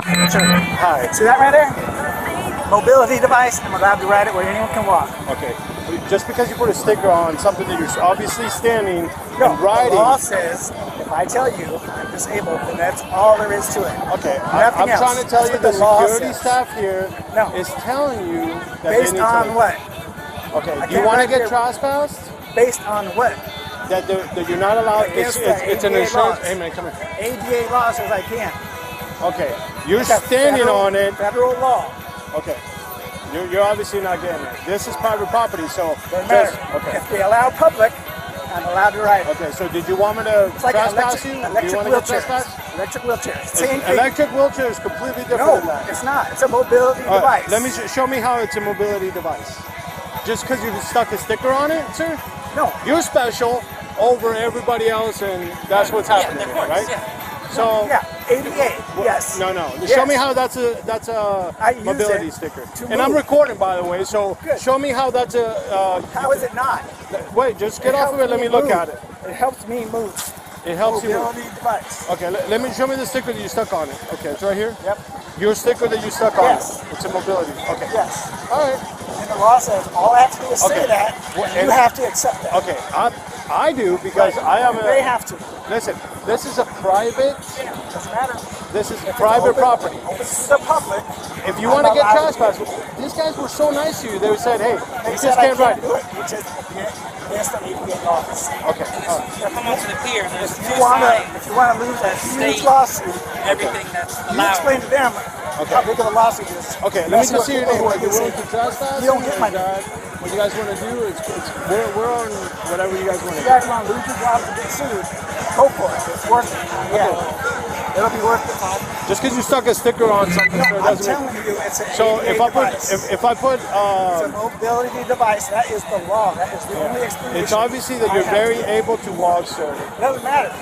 Sure. Hi. See that right there? Mobility device. I'm allowed to ride it where anyone can walk. Okay. Just because you put a sticker on something that you're obviously standing No, and riding. the law says if I tell you I'm disabled, then that's all there is to it. Okay. Nothing I'm else. trying to tell That's you what the law security says. staff here No. is telling you that Based they need on to. what? Okay. I Do you can't want to ride get here. trespassed? Based on what? That you're not allowed. Against It's the an ADA insurance. laws. Hey man, come here. ADA law says I can't. Okay. You're That's standing federal, on it. Federal law. Okay. You're obviously not getting it. This is private property, so Doesn't matter. okay. If they allow public, I'm allowed to ride it. Okay, so did you want me to It's like trespass you? Do you electric want to get wheelchairs. trespassed? Electric wheelchairs. Same thing. Electric wheelchair is completely different No, than that. it's not. It's a mobility All right, device. let me show me how it's a mobility device. Just because you stuck a sticker on it, sir? No. You're special over everybody else, and that's what's happening, of course, right? yeah. So Yeah, ADA. Yes. No. Yes. Show me how that's a I use mobility it sticker. to And I'm move. recording, by the way. So Good. show me how that's a. How is it not? Wait, just get off of it. helps Let me me look move. at it. It helps me move. It helps you. Mobility device. Okay, let me show me the sticker that you stuck on it. Okay, it's right here. Yep. Your sticker that you stuck on Yes. it. It's a mobility. Okay. Yes. All right. And the law says all I have to do is Okay. say that. Well, And you and- have to accept that. Okay. I do because I am They a. have to. Listen, this is a private. Doesn't matter. This is If it's privite open- property. Open to the public. If you I'm want to get allowed trespassed, these guys were so nice to you. They said, "Hey, They you said just I can't ride." do it, which is against the ADA laws. Okay. All right. Come onto the pier, there's If two you want signs, to lose that huge state lawsuit, everything that's you allowed. explain to them how big of a lawsuit it is. Okay, let me That's just what see your people name. who Are you are willing to trespass? You don't get my Or is that what you guys want to do? We're on whatever you guys want If to you do. guys want to lose your job to get sued, go for it. It's worth it. Yeah. It'll be worth it. Just because you stuck a sticker on something, No, sir, I'm doesn't telling make. you, it's an So ADA if I put device. if I put It's a mobility device. That is the law. That is the only explanation. it's obviously that I you're have very to give. able to walk, sir. It doesn't matter.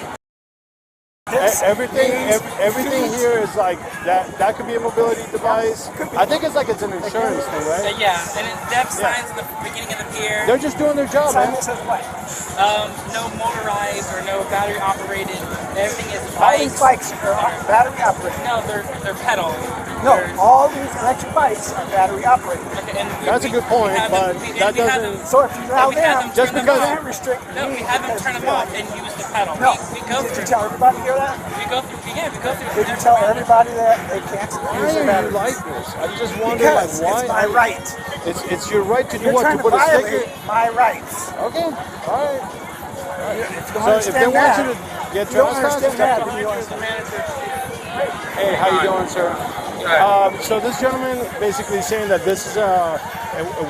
This Everything means everything fees. here is like that. That could be a mobility device. Could be. I think it's like it's an insurance thing, right? Yeah, and they have signs in the beginning of the pier. They're just doing their job, Sign man. that says what? No motorized or no battery operated. Everything is All these bikes. bikes are battery operated. No, they're pedal. No, They're- all these electric bikes are battery operated. okay, and That's a good point, we have but them- that we have doesn't- them- So if you allow we have them, them just turn because- them can't off. restrict No, me we have them because turn you them feel off it. and use the pedal. No. We go Did you through. tell everybody here that? We go through. Yeah, we go through. Did you tell everybody that they can't use Why their are you batteries? like this? I just wonder, Because like, why? it's my right. It's your right to do You're what? trying To to put a sticker. violate my rights. Okay. All right. If you don't So if understand they want that, you to get you don't trespassed, understand that, then you don't understand. hey, how you doing, sir? So this gentleman basically saying that this is a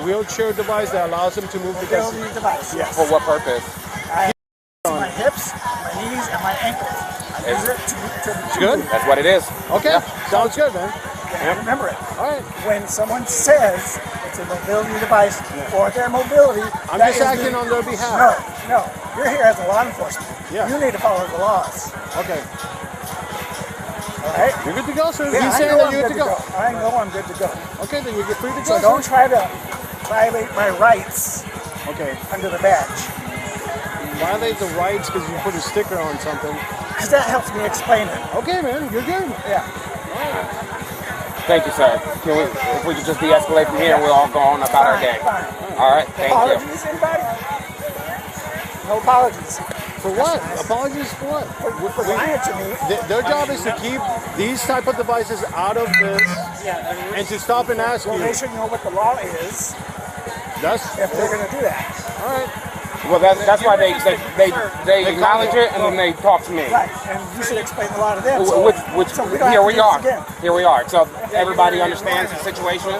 wheelchair device that allows him to move because. Mobility device, yes. For what purpose? I use my hips, my knees, and my ankles. I use it to Good. move. That's what it is. Okay. Sounds good, man. And remember it. All right. When someone says it's a mobility device for their mobility, I'm that just is acting the- on their behalf. No. You're here as a law enforcement. Yeah. You need to follow the laws. Okay. All right? You're good to go, sir. Yeah, He's I saying know that I'm you're good good to go. I know I'm good to go. Okay, then you're free to go. So sir. don't try to violate my rights Okay. under the badge. Violate the rights because you put a sticker on something. Because that helps me explain it. Okay, man. You're good. Yeah. Thank you, sir. If we could just de-escalate from here, and we'll all go on about our day. Fine. All right. Thank you. Apologies, anybody? No apologies. For what? Apologies for what? For lying to me. Their job is to keep these type of devices out of this Yeah, and to stop and ask Well, you. they should know what the law is That's if they're going to do that. all right. Well, that's why they acknowledge it and then they talk to me. Right. And you should explain the law to them. So, Which so we don't here have to we do this are. again. Here we are. So everybody understands the situation.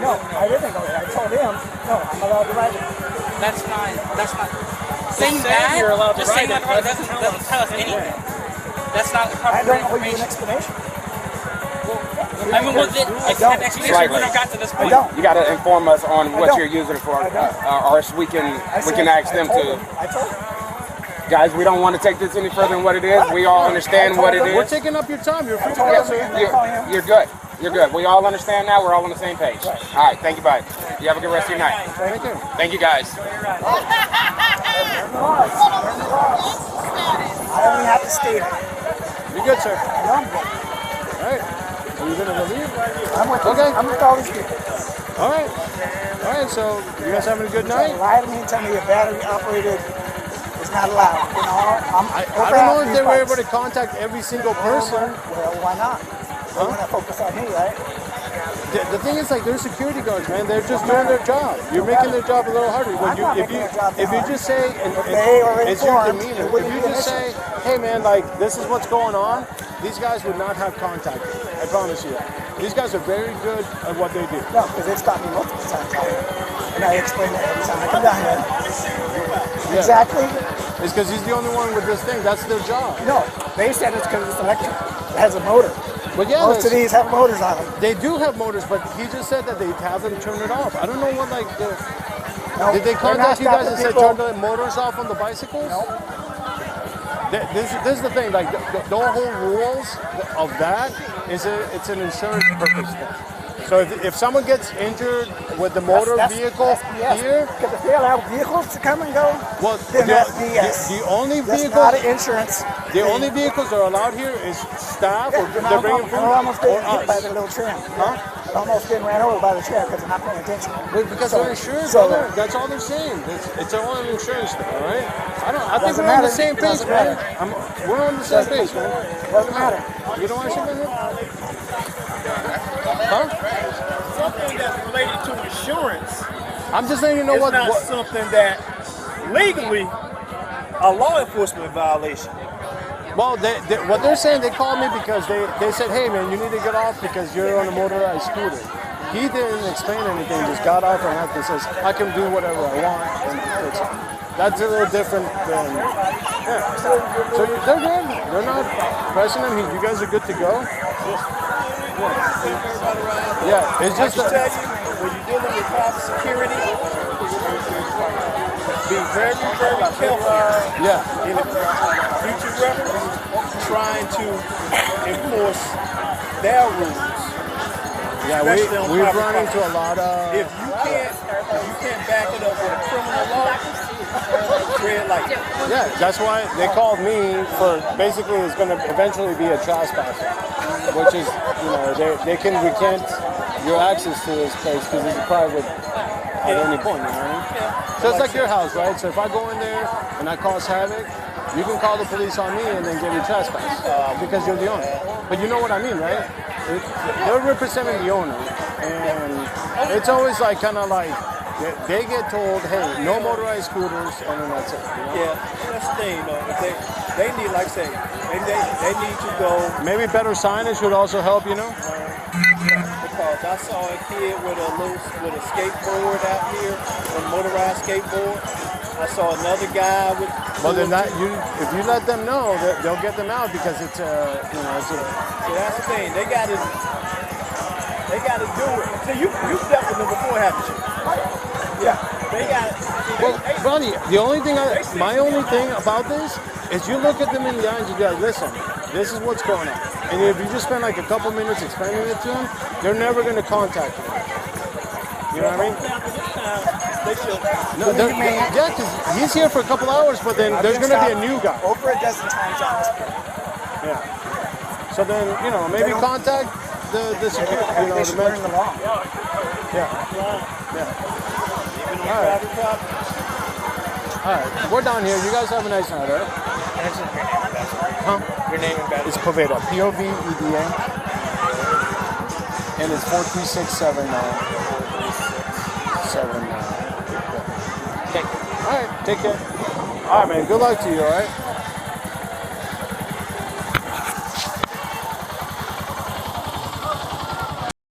No, I didn't go there. I told him, no, I'm allowed to write it. that's not. Saying that, you're allowed to just saying ride that it doesn't tell us anything. That's not the proper I don't owe you an information. explanation. I mean, well, I don't. had explanation when I got to this I point. don't. You got to inform us on what don't. you're using it for, I don't. or else we can ask them to. I told him. Guys, we don't want to take this any further than what it is. We all understand what it We're is. taking up your time. You're free to told go, him. sir. You're good. You're good. We all understand now. We're all on the same page. All right. Thank you, bye. You have a good rest of your night. Thank you. Thank you, guys. I only have to state it. You're good, sir. I know I'm good. All right. Are you gonna leave? I'm with Okay. I'm with all these people. All right. All right. So you guys having a good Trying night? to lie to me and tell me a battery operated is not allowed. You know, I don't know if they were able to contact every single person. Well, why not? They want to focus on me, right? The thing is, like, they're security guards, man. They're just doing their job. You're making their job a little harder. When I'm not if making you their job if you hard. just say, and they already it's your formed, demeanor. it wouldn't If you be an just say, hey, man, like, this is what's going on, these guys would not have contacted. I promise you that. These guys are very good at what they do. No, because they've stopped me multiple times out here. And I explain that every time I come down here. Yeah. Exactly. It's because he's the only one with this thing. That's their job. No, they said it's because it's electric. It has a motor. But yeah, Most of these have motors on them. they do have motors, but he just said that they have them turn it off. I don't know what, like, No, did they they're not contact you guys and stopping say people. turn the motors off on the bicycles? No. This is the thing, like the whole rules of that is it's an insurance purpose thing. So if someone gets injured with the motor vehicle here, Because if they allow vehicles to come and go, well, then that's BS. the only That's vehicles, not an insurance. the only vehicles that are allowed here is staff or they're bringing food We're almost getting or hit by us. the little tram. Huh? We're almost getting ran over by the tram because they're not paying attention. Because So- they're insured, so- brother. That's all they're saying. It's all an insurance thing, all right? I think Doesn't we're on the matter. same page, Doesn't man. matter. We're on the same page, man. Doesn't matter. You don't want to shake my hand? Huh? Something that's related to insurance I'm just letting you know is what. not something that legally a law enforcement violation. Well, what they're saying, they called me because they said, hey, man, you need to get off because you're on a motorized scooter. He didn't explain anything, just got off and after says, I can do whatever I want. And that's a little different than, yeah. So they're good. They're not pressing him. You guys are good to go. Yeah, it's I just can tell you, when you're dealing with private security, be very, very careful yeah. in the future reference, trying to enforce their rules. Yeah, especially on we've private run property. into a lot of. If you can't back it up with a criminal law, red light. Yeah, that's why they called me for basically it's going to eventually be a trespasser, which is, you know, they can recant your access to this place because it's private at any point, you know what I mean? So it's like your house, right? So if I go in there and I cause havoc, you can call the police on me and then get a trespass because you're the owner. But you know what I mean, right? They're representing the owner, and it's always like kind of like they get told, hey, no motorized scooters, and then that's it. You know? Yeah, that's the thing, though. They need, like I say, they need to go. Maybe better signage would also help, you know? Because I saw a kid with a skateboard out here, a motorized skateboard. I saw another guy with. Well, then if you let them know, they'll get them out because it's So that's the thing. They got to do it. So you've dealt with them before, haven't you? Yeah. They got. Well, Ronnie, my only thing about this is you look at them in the eye and you go, listen, this is what's going on. And if you just spend like a couple minutes explaining it to them, they're never going to contact you. You know what I mean? They should. No, yeah, because he's here for a couple hours, but then there's going to be a new guy. Over a dozen times on this trip. Yeah. So then, you know, maybe contact the security, you know, They the should learn men. the law. Yeah. Even All right. private property. All right. We're down here. You guys have a nice night, all right? Huh? Your name and badge. It's Poveda. Poveda. And it's 43679. Thank you. All right. Take care. All right, man. Good luck to you, all right?